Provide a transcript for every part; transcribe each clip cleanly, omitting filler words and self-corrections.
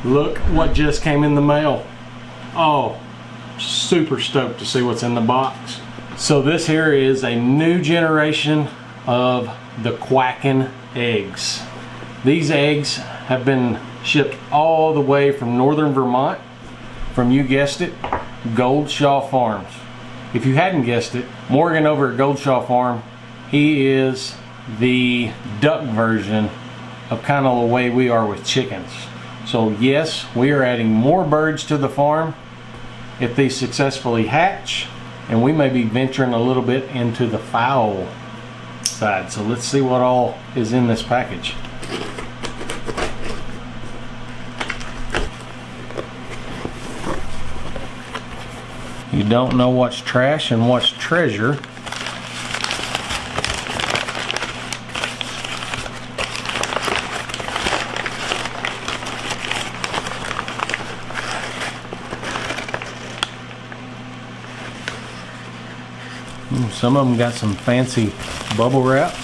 Look what just came in the mail. Oh, super stoked to see what's in the box. So this here is a new generation of the Quacking eggs. These eggs have been shipped all the way from northern Vermont, from, you guessed it, Goldshaw Farms. If you hadn't guessed it, Morgan over at Goldshaw Farm, he is the duck version of kind of the way we are with chickens. So yes, we are adding more birds to the farm if these successfully hatch, and we may be venturing a little bit into the fowl side. So let's see what all is in this package. You don't know what's trash and what's treasure. Some of them got some fancy bubble wrap.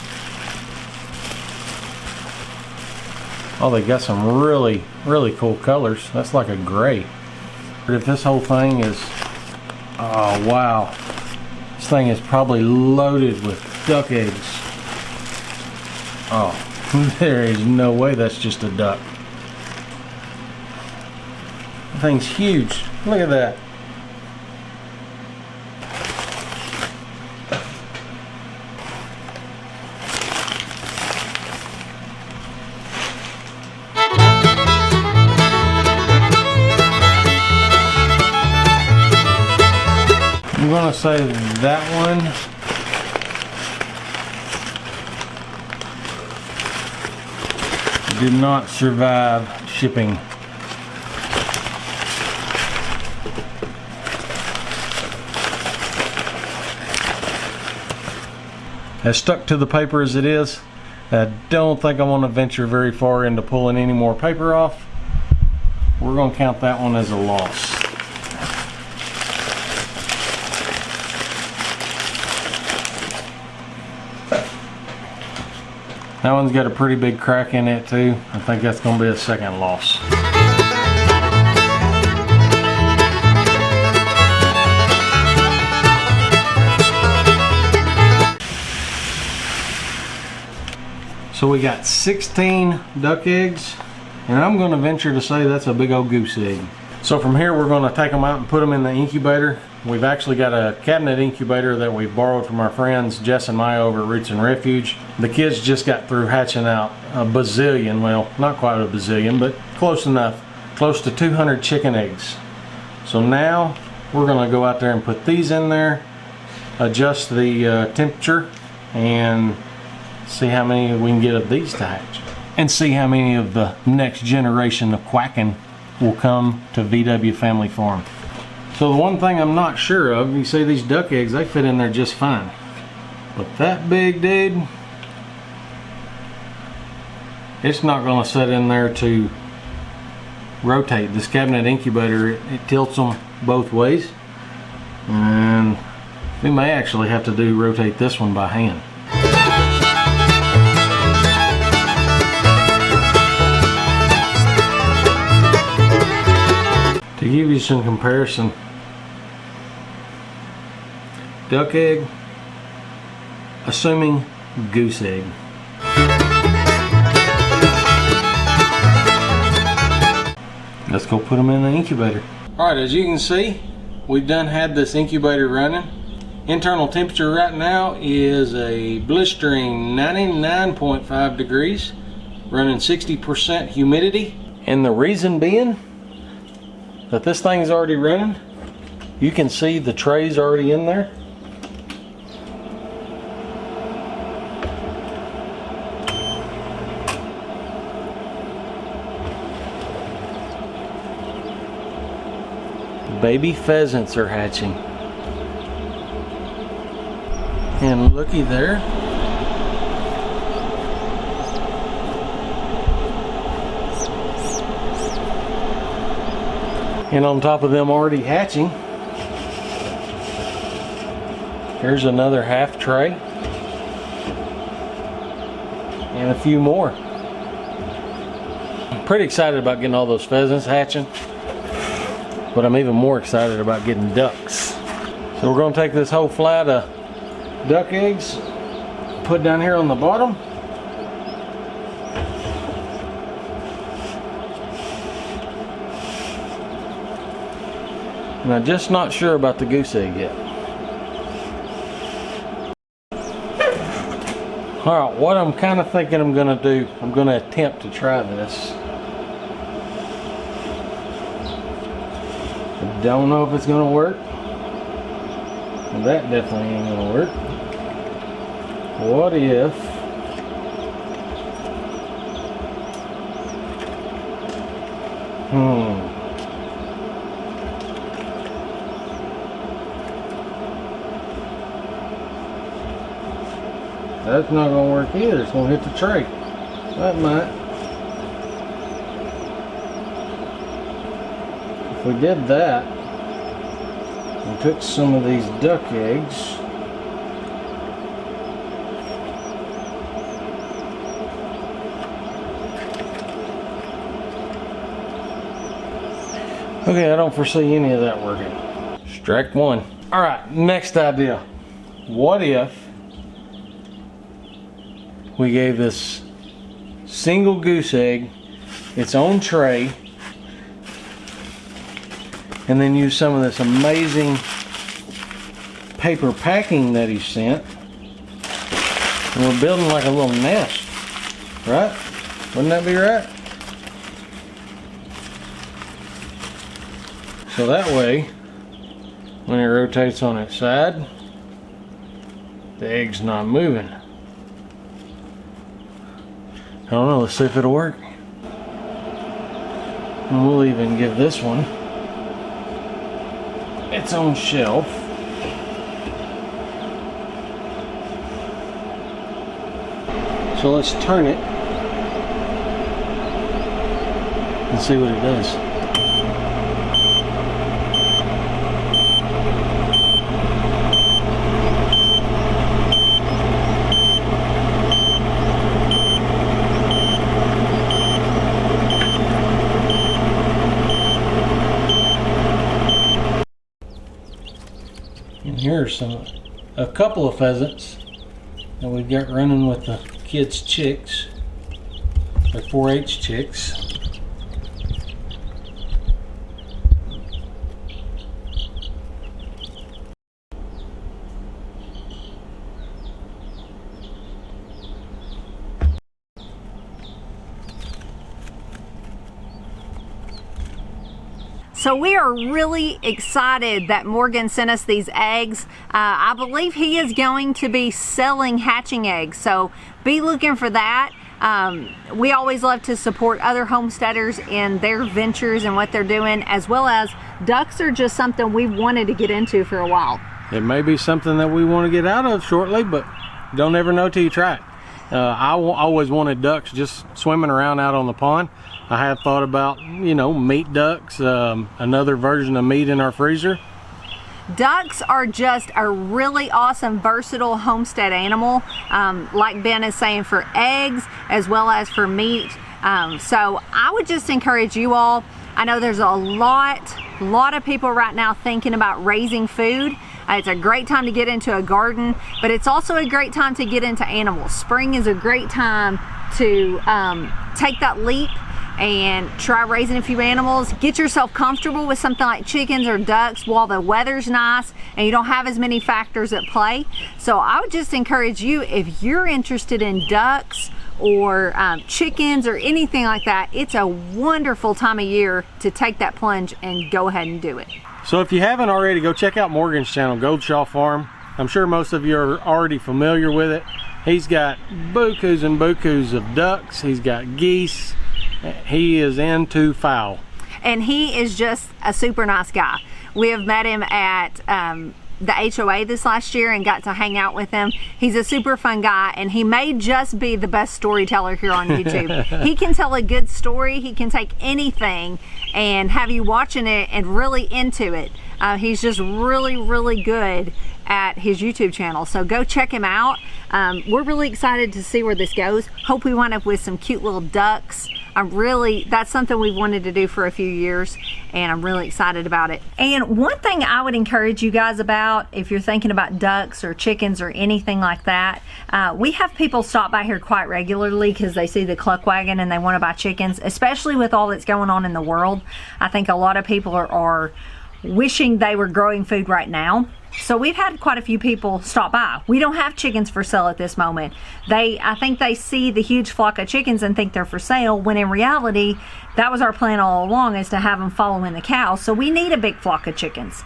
Oh, they got some really cool colors. That's like a gray. If this whole thing is, oh wow, this thing is probably loaded with duck eggs. Oh, there is no way that's just a duck. The thing's huge. Look at that. I'm gonna say that one did not survive shipping. As stuck to the paper as it is, I don't think I want to venture very far into pulling any more paper off. We're gonna count that one as a loss. That one's got a pretty big crack in it too. I think that's going to be a second loss. So we got 16 duck eggs, and I'm going to venture to say that's a big old goose egg. So from here we're going to take them out and put them in the incubator. We've actually got a cabinet incubator that we borrowed from our friends Jess and Maya over at Roots and Refuge. The kids just got through hatching out a bazillion, well, not quite a bazillion, but close enough, close to 200 chicken eggs. So now we're going to go out there and put these in there, adjust the temperature, and see how many we can get of these to hatch, and see how many of the next generation of Quacking will come to VW Family Farm. So the one thing I'm not sure of, you see these duck eggs, they fit in there just fine. But that big dude, it's not going to sit in there to rotate. This cabinet incubator, it tilts them both ways. And we may actually have to rotate this one by hand. To give you some comparison, duck egg, assuming goose egg. Let's go put them in the incubator. Alright, as you can see, we've done had this incubator running. Internal temperature right now is a blistering 99.5 degrees, running 60% humidity. And the reason being that this thing's already running, you can see the trays already in there. Baby pheasants are hatching. And looky there. And on top of them already hatching, here's another half tray. And a few more. Pretty excited about getting all those pheasants hatching, but I'm even more excited about getting ducks. So we're going to take this whole flat of duck eggs, put down here on the bottom. And I'm just not sure about the goose egg yet. Alright, what I'm kind of thinking I'm going to do, I'm going to attempt to try this. I don't know if it's going to work. That definitely ain't going to work. What if that's not going to work either. It's going to hit the tray. That might. If we did that and took some of these duck eggs, okay, I don't foresee any of that working. Strike one. Alright, next idea. What if we gave this single goose egg its own tray and then use some of this amazing paper packing that he sent, and we're building like a little nest, right? Wouldn't that be right? So that way, when it rotates on its side, the egg's not moving. I don't know, let's see if it'll work. And we'll even give this one its own shelf. So let's turn it and see what it does. And here's a couple of pheasants that we've got running with the kids' chicks. They're 4-H chicks. So we are really excited that Morgan sent us these eggs. I believe he is going to be selling hatching eggs, so be looking for that. We always love to support other homesteaders in their ventures and what they're doing, as well as ducks are just something we've wanted to get into for a while. It may be something that we want to get out of shortly, but don't ever know till you try it. I always wanted ducks just swimming around out on the pond. I have thought about, you know, meat ducks, another version of meat in our freezer. Ducks are just a really awesome, versatile homestead animal, like Ben is saying, for eggs as well as for meat. So I would just encourage you all. I know there's a lot of people right now thinking about raising food. It's a great time to get into a garden, but it's also a great time to get into animals. Spring is a great time to take that leap and try raising a few animals. Get yourself comfortable with something like chickens or ducks while the weather's nice and you don't have as many factors at play. So I would just encourage you, if you're interested in ducks or chickens or anything like that, it's a wonderful time of year to take that plunge and go ahead and do it. So if you haven't already, go check out Morgan's channel, Goldshaw Farm. I'm sure most of you are already familiar with it. He's got bukus and bukus of ducks. He's got geese. He is into fowl. And he is just a super nice guy. We have met him at the HOA this last year and got to hang out with him. He's a super fun guy, and he may just be the best storyteller here on YouTube. He can tell a good story. He can take anything and have you watching it and really into it. He's just really good at his YouTube channel, so go check him out. We're really excited to see where this goes. Hope we wind up with some cute little ducks That's something we've wanted to do for a few years, and I'm really excited about it. And one thing I would encourage you guys about, if you're thinking about ducks or chickens or anything like that, we have people stop by here quite regularly because they see the cluck wagon and they want to buy chickens, especially with all that's going on in the world. I think a lot of people are wishing they were growing food right now. So we've had quite a few people stop by. We don't have chickens for sale at this moment. I think they see the huge flock of chickens and think they're for sale, when in reality, that was our plan all along, is to have them following the cows. So we need a big flock of chickens.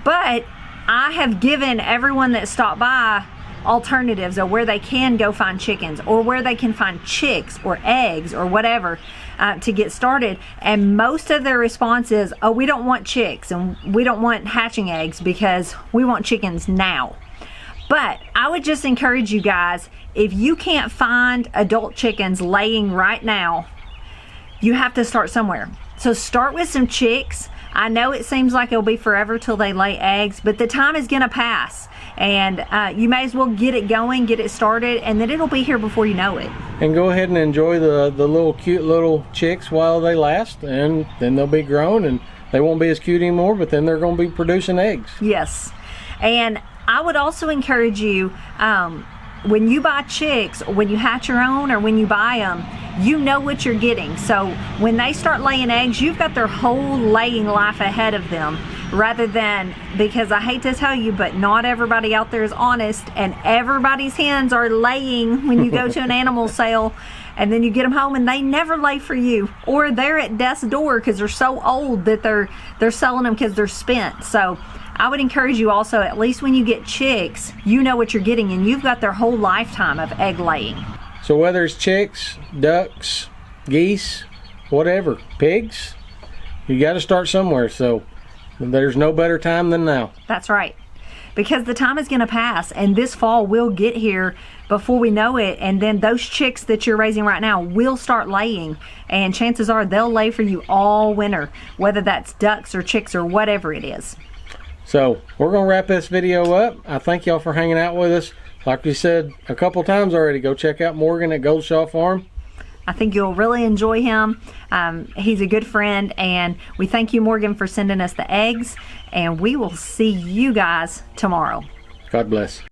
But I have given everyone that stopped by alternatives of where they can go find chickens, or where they can find chicks or eggs or whatever to get started, and most of their response is, oh, we don't want chicks and we don't want hatching eggs because we want chickens now. But I would just encourage you guys, if you can't find adult chickens laying right now, you have to start somewhere. So start with some chicks. I know it seems like it'll be forever till they lay eggs, but the time is gonna pass, and you may as well get it going, get it started, and then it'll be here before you know it. And go ahead and enjoy the little cute little chicks while they last, and then they'll be grown and they won't be as cute anymore, but then they're going to be producing eggs. Yes. And I would also encourage you, when you buy chicks, or when you hatch your own, or when you buy them, you know what you're getting. So when they start laying eggs, you've got their whole laying life ahead of them, rather than, because I hate to tell you, but not everybody out there is honest, and everybody's hens are laying when you go to an animal sale, and then you get them home and they never lay for you, or they're at death's door because they're so old that they're selling them because they're spent. So I would encourage you also, at least when you get chicks, you know what you're getting, and you've got their whole lifetime of egg laying. So whether it's chicks, ducks, geese, whatever, pigs, you got to start somewhere. So there's no better time than now. That's right. Because the time is going to pass, and this fall will get here before we know it, and then those chicks that you're raising right now will start laying, and chances are they'll lay for you all winter, whether that's ducks or chicks or whatever it is. So we're going to wrap this video up. I thank y'all for hanging out with us. Like we said a couple times already, go check out Morgan at Goldshaw Farm. I think you'll really enjoy him. He's a good friend, and we thank you, Morgan, for sending us the eggs, and we will see you guys tomorrow. God bless.